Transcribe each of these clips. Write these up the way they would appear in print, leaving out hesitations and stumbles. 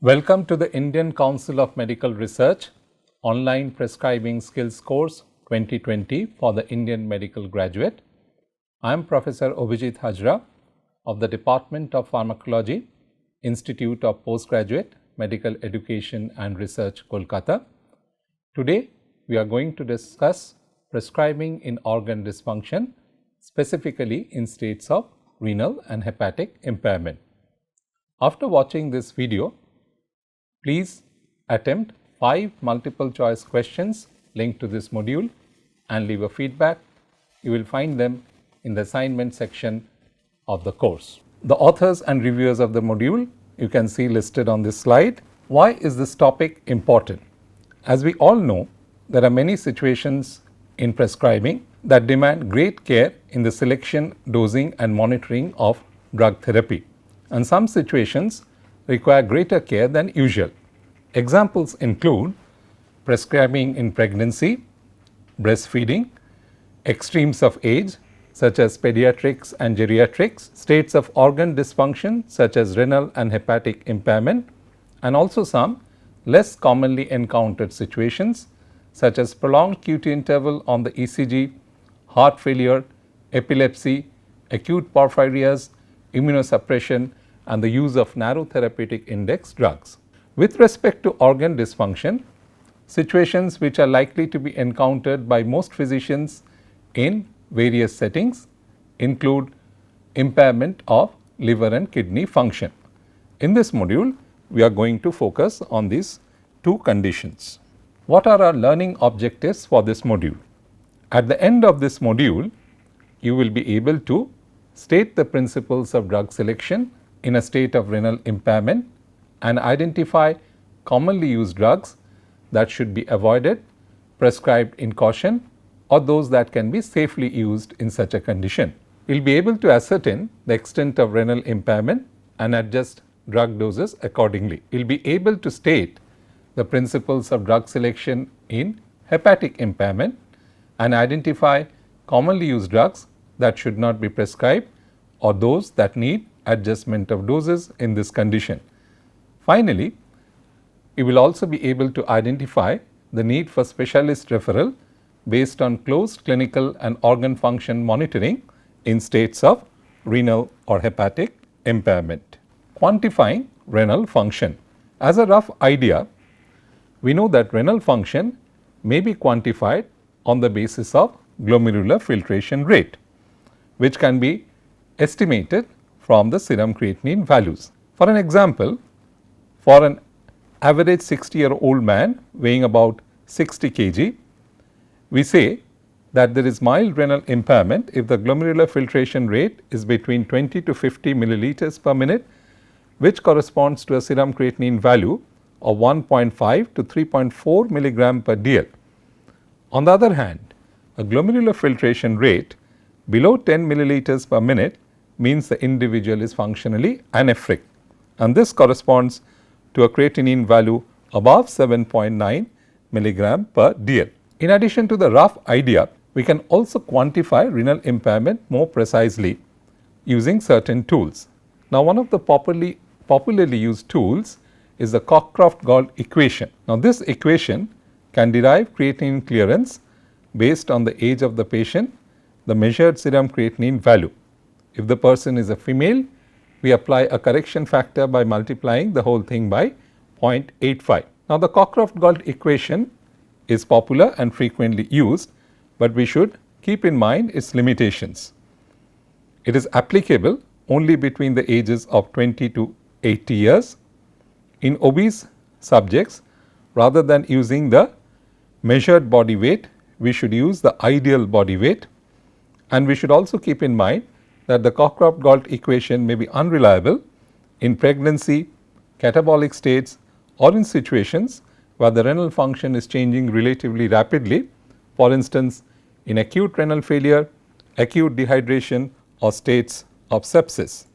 Welcome to the Indian Council of Medical Research Online Prescribing Skills Course 2020 for the Indian medical graduate. I am Professor Abhijit Hajra of the Department of Pharmacology, Institute of Postgraduate Medical Education and Research, Kolkata. Today, we are going to discuss prescribing in organ dysfunction, specifically in states of renal and hepatic impairment. After watching this video, please attempt 5 multiple choice questions linked to this module and leave a feedback. You will find them in the assignment section of the course. The authors and reviewers of the module you can see listed on this slide. Why is this topic important? As we all know, there are many situations in prescribing that demand great care in the selection, dosing and monitoring of drug therapy, and some situations require greater care than usual. Examples include prescribing in pregnancy, breastfeeding, extremes of age such as pediatrics and geriatrics, states of organ dysfunction such as renal and hepatic impairment, and also some less commonly encountered situations such as prolonged QT interval on the ECG, heart failure, epilepsy, acute porphyrias, immunosuppression, and the use of narrow therapeutic index drugs. With respect to organ dysfunction, situations which are likely to be encountered by most physicians in various settings include impairment of liver and kidney function. In this module, we are going to focus on these two conditions. What are our learning objectives for this module? At the end of this module, you will be able to state the principles of drug selection in a state of renal impairment and identify commonly used drugs that should be avoided, prescribed in caution, or those that can be safely used in such a condition. You will be able to ascertain the extent of renal impairment and adjust drug doses accordingly. You will be able to state the principles of drug selection in hepatic impairment and identify commonly used drugs that should not be prescribed or those that need adjustment of doses in this condition. Finally, you will also be able to identify the need for specialist referral based on closed clinical and organ function monitoring in states of renal or hepatic impairment. Quantifying renal function. As a rough idea, we know that renal function may be quantified on the basis of glomerular filtration rate, which can be estimated from the serum creatinine values. For an example, for an average 60-year-old man weighing about 60 kg, we say that there is mild renal impairment if the glomerular filtration rate is between 20 to 50 milliliters per minute, which corresponds to a serum creatinine value of 1.5 to 3.4 milligram per dl. On the other hand, a glomerular filtration rate below 10 milliliters per minute means the individual is functionally anephric, and this corresponds to a creatinine value above 7.9 milligram per dl. In addition to the rough idea, we can also quantify renal impairment more precisely using certain tools. Now, one of the popularly used tools is the Cockcroft-Gault equation. Now, this equation can derive creatinine clearance based on the age of the patient, the measured serum creatinine value. If the person is a female, we apply a correction factor by multiplying the whole thing by 0.85. Now, the Cockcroft-Gault equation is popular and frequently used, but we should keep in mind its limitations. It is applicable only between the ages of 20 to 80 years. In obese subjects, rather than using the measured body weight, we should use the ideal body weight, and we should also keep in mind that the Cockcroft-Gault equation may be unreliable in pregnancy, catabolic states, or in situations where the renal function is changing relatively rapidly, for instance in acute renal failure, acute dehydration, or states of sepsis.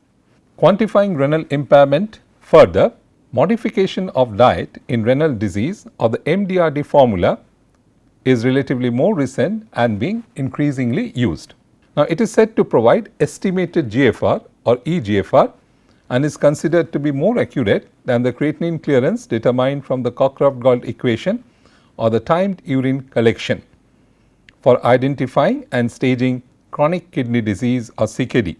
Quantifying renal impairment further, modification of diet in renal disease or the MDRD formula is relatively more recent and being increasingly used. Now, it is said to provide estimated GFR or eGFR and is considered to be more accurate than the creatinine clearance determined from the Cockcroft-Gault equation or the timed urine collection for identifying and staging chronic kidney disease or CKD.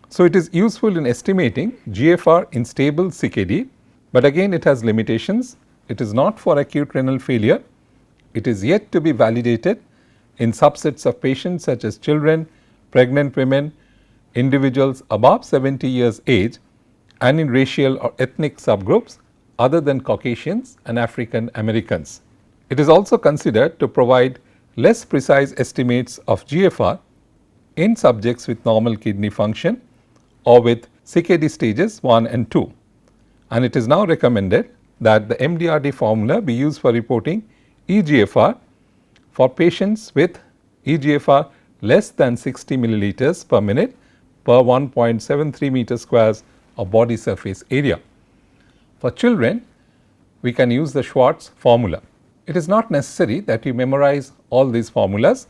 So, it is useful in estimating GFR in stable CKD, but again it has limitations. It is not for acute renal failure. It is yet to be validated in subsets of patients such as children, pregnant women, individuals above 70 years age, and in racial or ethnic subgroups other than Caucasians and African Americans. It is also considered to provide less precise estimates of GFR in subjects with normal kidney function or with CKD stages 1 and 2, and it is now recommended that the MDRD formula be used for reporting eGFR for patients with eGFR less than 60 milliliters per minute per 1.73 meter squares of body surface area. For children, we can use the Schwartz formula. It is not necessary that you memorize all these formulas.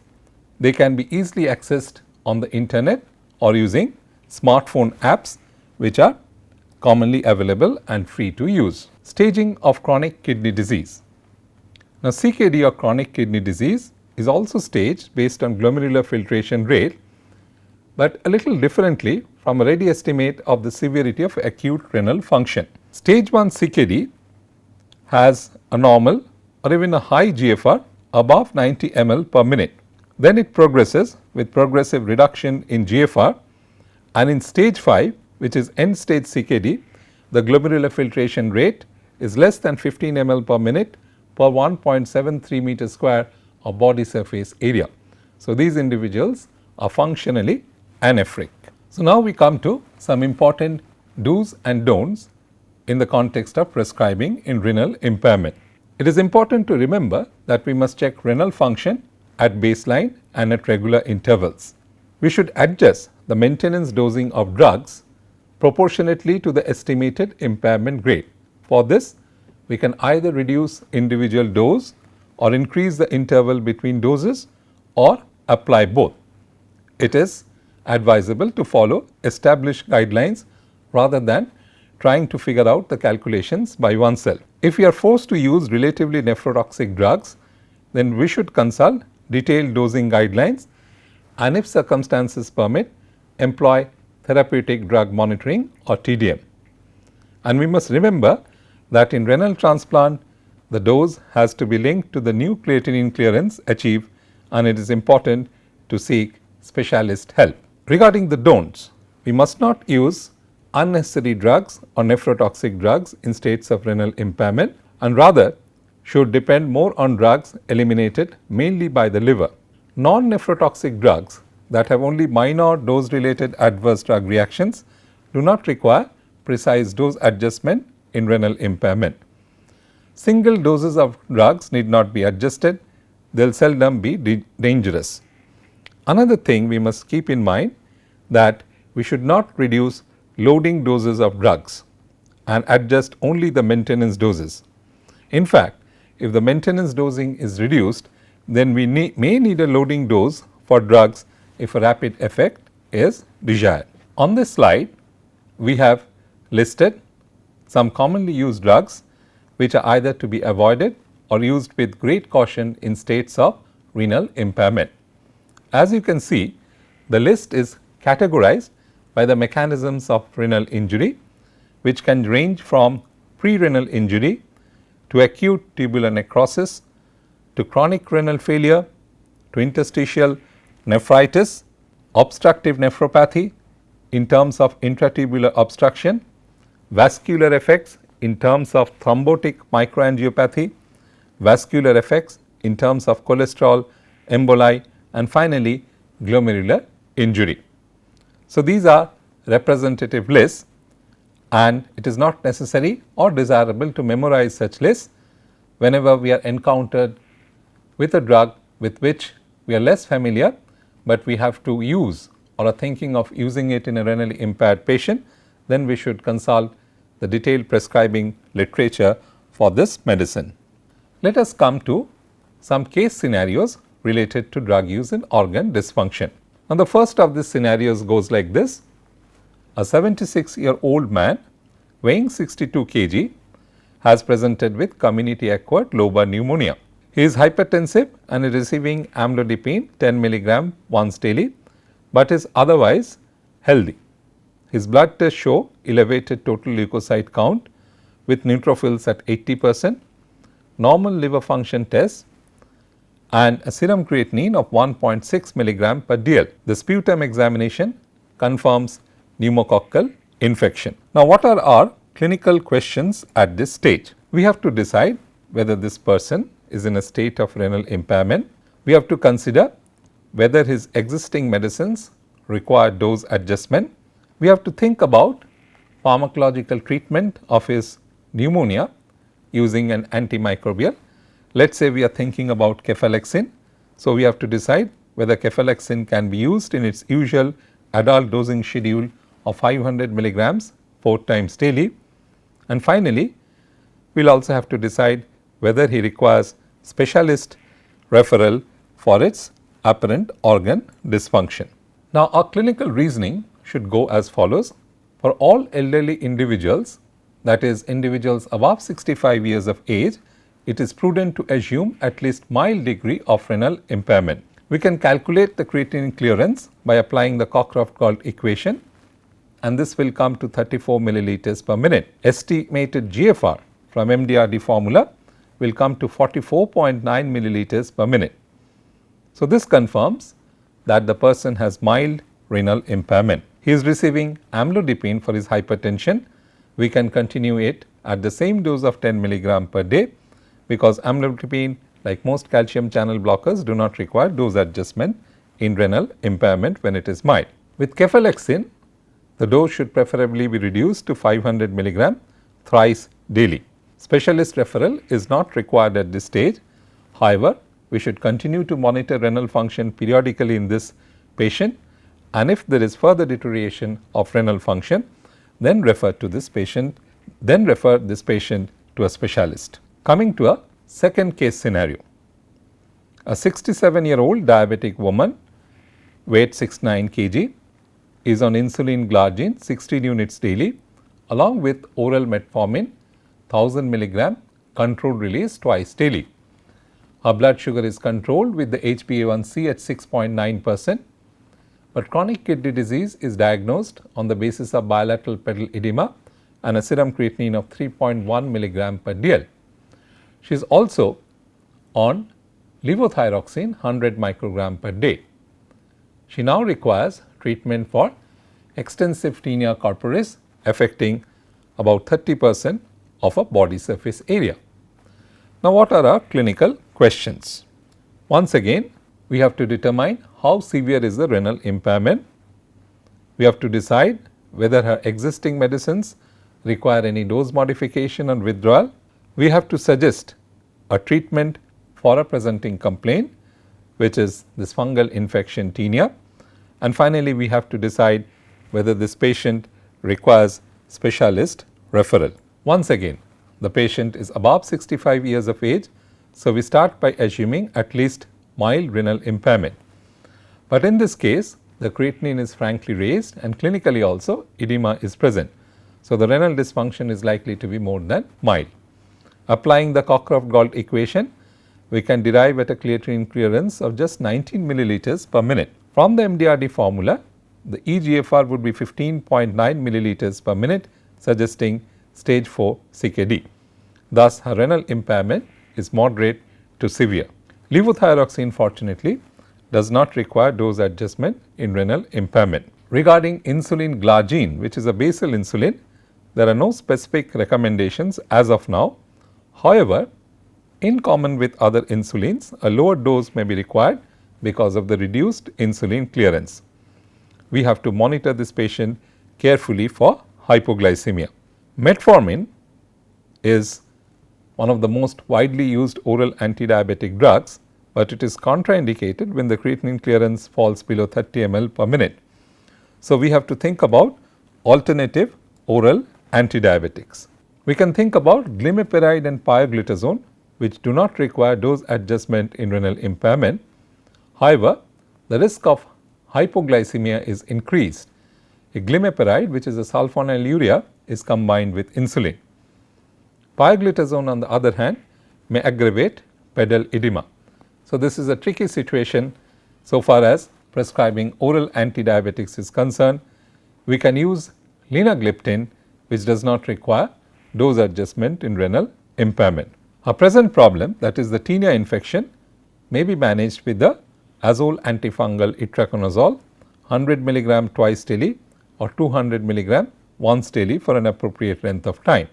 They can be easily accessed on the internet or using smartphone apps which are commonly available and free to use. Staging of chronic kidney disease. Now, CKD or chronic kidney disease is also staged based on glomerular filtration rate, but a little differently from a ready estimate of the severity of acute renal function. Stage 1 CKD has a normal or even a high GFR above 90 ml per minute. Then it progresses with progressive reduction in GFR, and in stage 5, which is end stage CKD, the glomerular filtration rate is less than 15 ml per minute per 1.73 meter square of body surface area. So, these individuals are functionally anephric. So, now we come to some important do's and don'ts in the context of prescribing in renal impairment. It is important to remember that we must check renal function at baseline and at regular intervals. We should adjust the maintenance dosing of drugs proportionately to the estimated impairment grade. For this, we can either reduce individual dose or increase the interval between doses or apply both. It is advisable to follow established guidelines rather than trying to figure out the calculations by oneself. If we are forced to use relatively nephrotoxic drugs, then we should consult detailed dosing guidelines, and if circumstances permit, employ therapeutic drug monitoring or TDM. And we must remember that in renal transplant, the dose has to be linked to the new creatinine clearance achieved, and it is important to seek specialist help. Regarding the don'ts, we must not use unnecessary drugs or nephrotoxic drugs in states of renal impairment, and rather should depend more on drugs eliminated mainly by the liver. Non-nephrotoxic drugs that have only minor dose related adverse drug reactions do not require precise dose adjustment in renal impairment. Single doses of drugs need not be adjusted, they will seldom be dangerous. Another thing we must keep in mind that we should not reduce loading doses of drugs and adjust only the maintenance doses. In fact, if the maintenance dosing is reduced, then we may need a loading dose for drugs if a rapid effect is desired. On this slide, we have listed some commonly used drugs which are either to be avoided or used with great caution in states of renal impairment. As you can see, the list is categorized by the mechanisms of renal injury, which can range from pre-renal injury to acute tubular necrosis to chronic renal failure to interstitial nephritis, obstructive nephropathy in terms of intratubular obstruction, vascular effects in terms of thrombotic microangiopathy, vascular effects in terms of cholesterol, emboli, and finally glomerular injury. So, these are representative lists, and it is not necessary or desirable to memorize such lists whenever we are encountered with a drug with which we are less familiar, but we have to use or are thinking of using it in a renally impaired patient, then we should consult the detailed prescribing literature for this medicine. Let us come to some case scenarios related to drug use in organ dysfunction. Now, the first of these scenarios goes like this. A 76-year-old man weighing 62 kg has presented with community acquired lobar pneumonia. He is hypertensive and is receiving amlodipine 10 mg once daily, but is otherwise healthy. His blood tests show elevated total leukocyte count with neutrophils at 80%, normal liver function tests and a serum creatinine of 1.6 mg per dl. The sputum examination confirms pneumococcal infection. Now, what are our clinical questions at this stage? We have to decide whether this person is in a state of renal impairment. We have to consider whether his existing medicines require dose adjustment. We have to think about pharmacological treatment of his pneumonia using an antimicrobial. Let us say we are thinking about cefalexin. So, we have to decide whether cefalexin can be used in its usual adult dosing schedule of 500 milligrams 4 times daily. And finally, we will also have to decide whether he requires specialist referral for its apparent organ dysfunction. Now, our clinical reasoning should go as follows. For all elderly individuals, that is individuals above 65 years of age, it is prudent to assume at least mild degree of renal impairment. We can calculate the creatinine clearance by applying the Cockcroft-Gault equation, and this will come to 34 milliliters per minute. Estimated GFR from MDRD formula will come to 44.9 milliliters per minute. So, this confirms that the person has mild renal impairment. He is receiving amlodipine for his hypertension. We can continue it at the same dose of 10 milligram per day, because amlodipine, like most calcium channel blockers, do not require dose adjustment in renal impairment when it is mild. With cefalexin, the dose should preferably be reduced to 500 milligram thrice daily. Specialist referral is not required at this stage. However, we should continue to monitor renal function periodically in this patient, and if there is further deterioration of renal function, then refer this patient to a specialist. Coming to a second case scenario. A 67-year-old diabetic woman, weight 69 kg, is on insulin glargine 16 units daily along with oral metformin 1000 milligram controlled release twice daily. Her blood sugar is controlled with the HbA1c at 6.9%, but chronic kidney disease is diagnosed on the basis of bilateral pedal edema and a serum creatinine of 3.1 milligram per dl. She is also on levothyroxine 100 microgram per day. She now requires treatment for extensive tinea corporis affecting about 30% of a body surface area. Now, what are our clinical questions? Once again, we have to determine how severe is the renal impairment. We have to decide whether her existing medicines require any dose modification and withdrawal. We have to suggest a treatment for a presenting complaint, which is this fungal infection tinea. And finally, we have to decide whether this patient requires specialist referral. Once again, the patient is above 65 years of age, so we start by assuming at least mild renal impairment. But in this case, the creatinine is frankly raised and clinically also edema is present. So, the renal dysfunction is likely to be more than mild. Applying the Cockcroft-Gault equation, we can derive at a creatinine clearance of just 19 milliliters per minute. From the MDRD formula, the eGFR would be 15.9 milliliters per minute, suggesting stage 4 CKD. Thus, her renal impairment is moderate to severe. Levothyroxine, fortunately, does not require dose adjustment in renal impairment. Regarding insulin glargine, which is a basal insulin, there are no specific recommendations as of now. However, in common with other insulins, a lower dose may be required because of the reduced insulin clearance. We have to monitor this patient carefully for hypoglycemia. Metformin is one of the most widely used oral antidiabetic drugs, but it is contraindicated when the creatinine clearance falls below 30 ml per minute. So, we have to think about alternative oral antidiabetics. We can think about glimepiride and pioglitazone, which do not require dose adjustment in renal impairment. However, the risk of hypoglycemia is increased A glimepiride, which is a sulfonylurea, is combined with insulin. Pioglitazone, on the other hand, may aggravate pedal edema. So, this is a tricky situation so far as prescribing oral antidiabetics is concerned. We can use linagliptin, which does not require dose adjustment in renal impairment. Our present problem, that is the tinea infection, may be managed with the azole antifungal itraconazole 100 milligram twice daily or 200 milligram once daily for an appropriate length of time.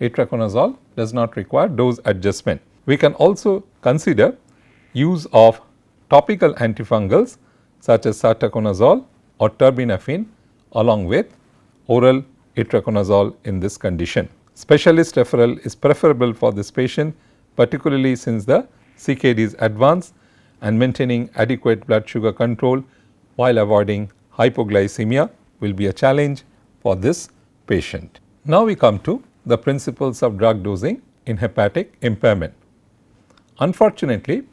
Itraconazole does not require dose adjustment. We can also consider use of topical antifungals such as sartaconazole or terbinafine along with oral itraconazole in this condition. Specialist referral is preferable for this patient, particularly since the CKD is advanced, and maintaining adequate blood sugar control while avoiding hypoglycemia will be a challenge for this patient. Now, we come to the principles of drug dosing in hepatic impairment. Unfortunately,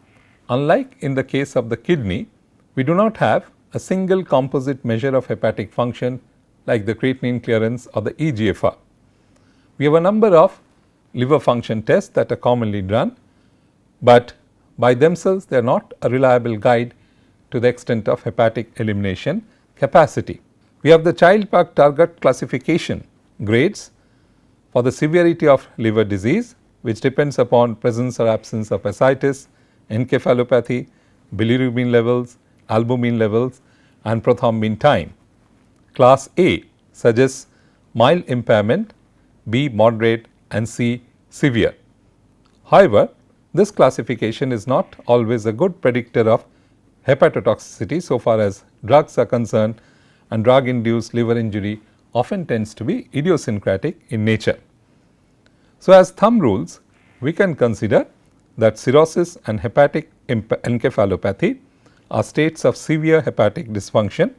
unlike in the case of the kidney, we do not have a single composite measure of hepatic function like the creatinine clearance or the eGFR. We have a number of liver function tests that are commonly done, but by themselves they are not a reliable guide to the extent of hepatic elimination capacity. We have the Child-Pugh target classification grades for the severity of liver disease, which depends upon presence or absence of ascites, encephalopathy, bilirubin levels, albumin levels and prothrombin time. Class A suggests mild impairment, B moderate and C severe. However, this classification is not always a good predictor of hepatotoxicity so far as drugs are concerned, and drug induced liver injury often tends to be idiosyncratic in nature. So, as thumb rules, we can consider that cirrhosis and hepatic encephalopathy are states of severe hepatic dysfunction.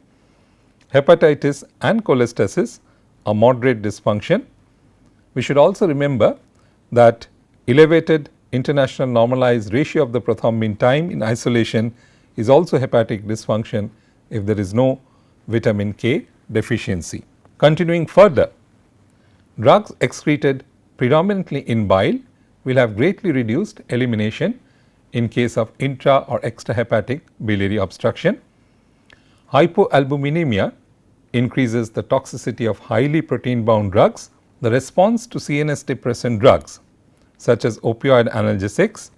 Hepatitis and cholestasis are moderate dysfunction. We should also remember that elevated international normalized ratio of the prothrombin time in isolation is also hepatic dysfunction if there is no vitamin K deficiency. Continuing further, drugs excreted predominantly in bile will have greatly reduced elimination in case of intra or extrahepatic biliary obstruction. Hypoalbuminemia increases the toxicity of highly protein bound drugs. The response to CNS depressant drugs such as opioid analgesics,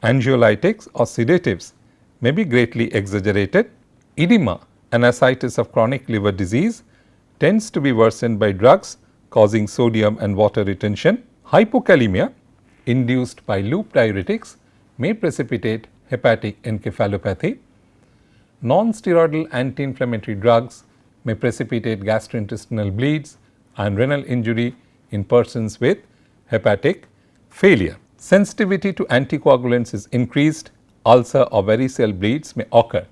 anxiolytics or sedatives may be greatly exaggerated. Edema, an ascites of chronic liver disease, tends to be worsened by drugs causing sodium and water retention. Hypokalemia induced by loop diuretics may precipitate hepatic encephalopathy. Non-steroidal anti-inflammatory drugs may precipitate gastrointestinal bleeds and renal injury in persons with hepatic failure. Sensitivity to anticoagulants is increased, ulcer or varicose bleeds may occur.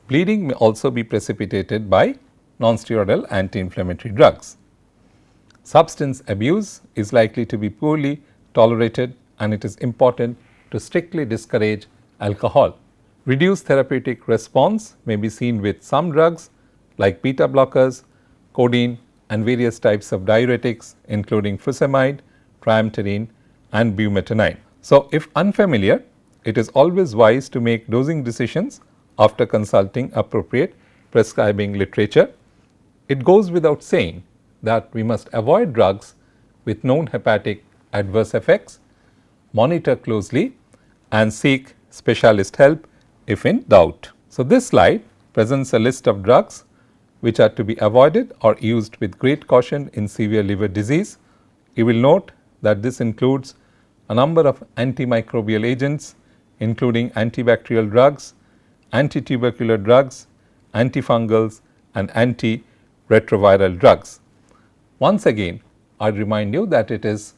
Bleeding may also be precipitated by non-steroidal anti-inflammatory drugs. Substance abuse is likely to be poorly tolerated, and it is important to strictly discourage alcohol. Reduced therapeutic response may be seen with some drugs like beta blockers, codeine and various types of diuretics including furosemide, triamterene and bumetanide. So, if unfamiliar, it is always wise to make dosing decisions after consulting appropriate prescribing literature. It goes without saying that we must avoid drugs with known hepatic adverse effects, monitor closely and seek specialist help if in doubt. So, this slide presents a list of drugs which are to be avoided or used with great caution in severe liver disease. You will note that this includes a number of antimicrobial agents including antibacterial drugs, antitubercular drugs, antifungals and antiretroviral drugs. Once again, I remind you that it is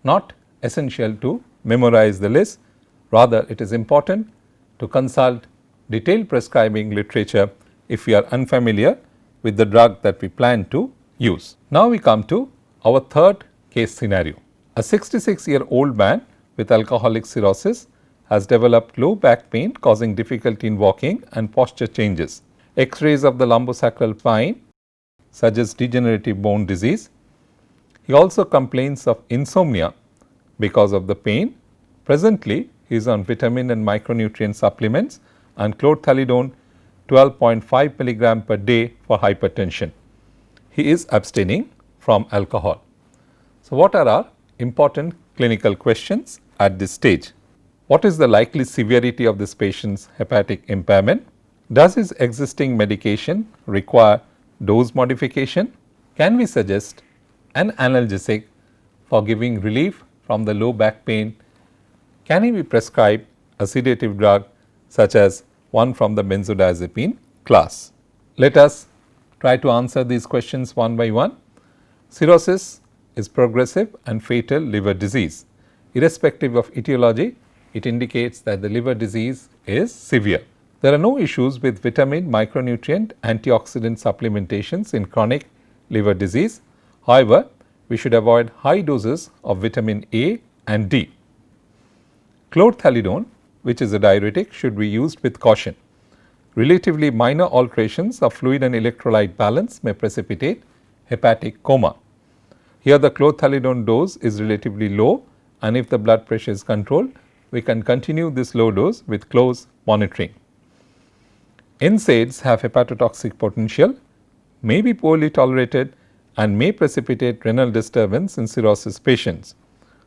not essential to memorize the list, rather it is important to consult detailed prescribing literature if we are unfamiliar with the drug that we plan to use. Now, we come to our third case scenario. A 66-year-old man with alcoholic cirrhosis has developed low back pain causing difficulty in walking and posture changes. X-rays of the lumbosacral spine suggests degenerative bone disease. He also complains of insomnia because of the pain. Presently, he is on vitamin and micronutrient supplements and chlorthalidone 12.5 milligram per day for hypertension. He is abstaining from alcohol. So, what are our important clinical questions at this stage? What is the likely severity of this patient's hepatic impairment? Does his existing medication require dose modification? Can we suggest an analgesic for giving relief from the low back pain? Can he be prescribed a sedative drug such as one from the benzodiazepine class? Let us try to answer these questions one by one. Cirrhosis is progressive and fatal liver disease. Irrespective of etiology, it indicates that the liver disease is severe. There are no issues with vitamin, micronutrient, antioxidant supplementations in chronic liver disease. However, we should avoid high doses of vitamin A and D. Chlorthalidone, which is a diuretic, should be used with caution. Relatively minor alterations of fluid and electrolyte balance may precipitate hepatic coma. Here the chlorthalidone dose is relatively low, and if the blood pressure is controlled, we can continue this low dose with close monitoring. NSAIDs have hepatotoxic potential, may be poorly tolerated, and may precipitate renal disturbance in cirrhosis patients.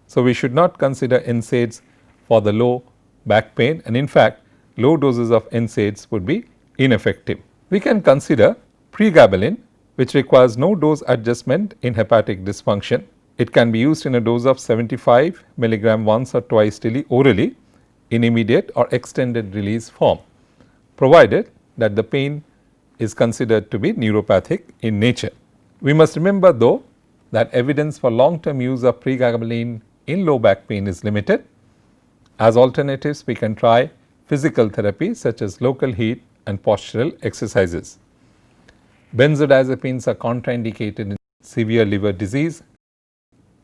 So, we should not consider NSAIDs for the low back pain, and in fact, low doses of NSAIDs would be ineffective. We can consider pregabalin, which requires no dose adjustment in hepatic dysfunction. It can be used in a dose of 75 milligram once or twice daily orally in immediate or extended release form, provided that the pain is considered to be neuropathic in nature. We must remember though that evidence for long-term use of pregabalin in low back pain is limited. As alternatives, we can try physical therapy such as local heat and postural exercises. Benzodiazepines are contraindicated in severe liver disease.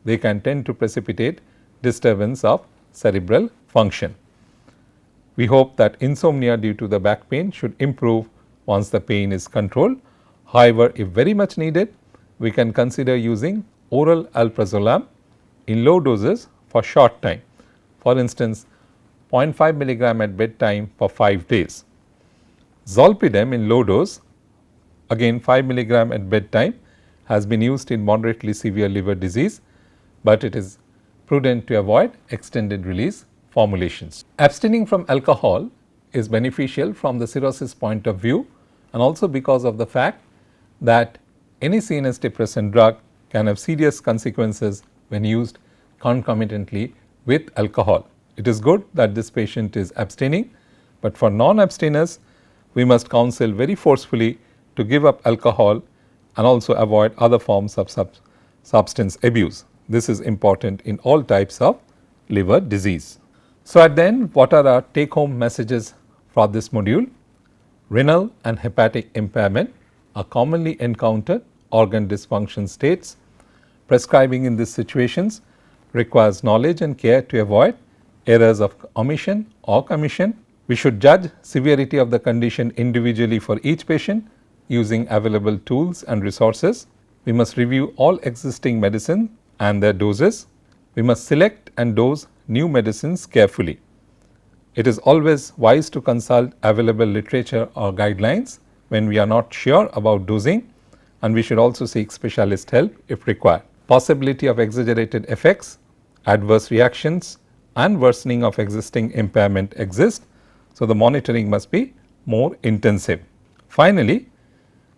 They can tend to precipitate disturbance of cerebral function. We hope that insomnia due to the back pain should improve once the pain is controlled. However, if very much needed, we can consider using oral alprazolam in low doses for short time. For instance, 0.5 milligram at bedtime for 5 days. Zolpidem in low dose, again 5 milligram at bedtime, has been used in moderately severe liver disease, but it is prudent to avoid extended release formulations. Abstaining from alcohol is beneficial from the cirrhosis point of view, and also because of the fact that any CNS depressant drug can have serious consequences when used concomitantly with alcohol. It is good that this patient is abstaining, but for non-abstainers, we must counsel very forcefully to give up alcohol and also avoid other forms of substance abuse. This is important in all types of liver disease. So, at the end, what are our take home messages for this module? Renal and hepatic impairment are commonly encountered organ dysfunction states. Prescribing in these situations requires knowledge and care to avoid errors of omission or commission. We should judge severity of the condition individually for each patient using available tools and resources. We must review all existing medicine and their doses. We must select and dose new medicines carefully. It is always wise to consult available literature or guidelines when we are not sure about dosing, and we should also seek specialist help if required. Possibility of exaggerated effects, adverse reactions and worsening of existing impairment exist, so the monitoring must be more intensive. Finally,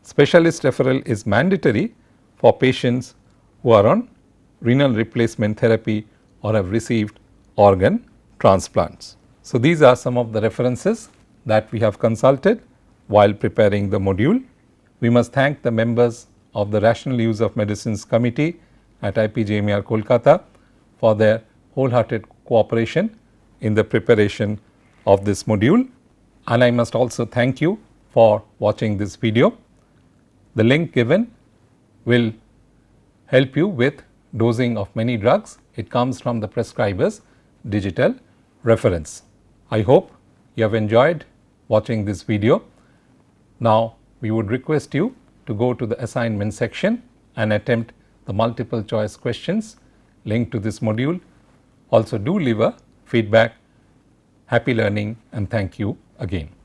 specialist referral is mandatory for patients who are on renal replacement therapy or have received organ transplants. So, these are some of the references that we have consulted while preparing the module. We must thank the members of the Rational Use of Medicines Committee at IPJMER Kolkata for their wholehearted cooperation in the preparation of this module, and I must also thank you for watching this video. The link given will help you with dosing of many drugs. It comes from the prescriber's digital reference. I hope you have enjoyed watching this video. Now, we would request you to go to the assignment section and attempt the multiple choice questions linked to this module. Also do leave a feedback. Happy learning and thank you again.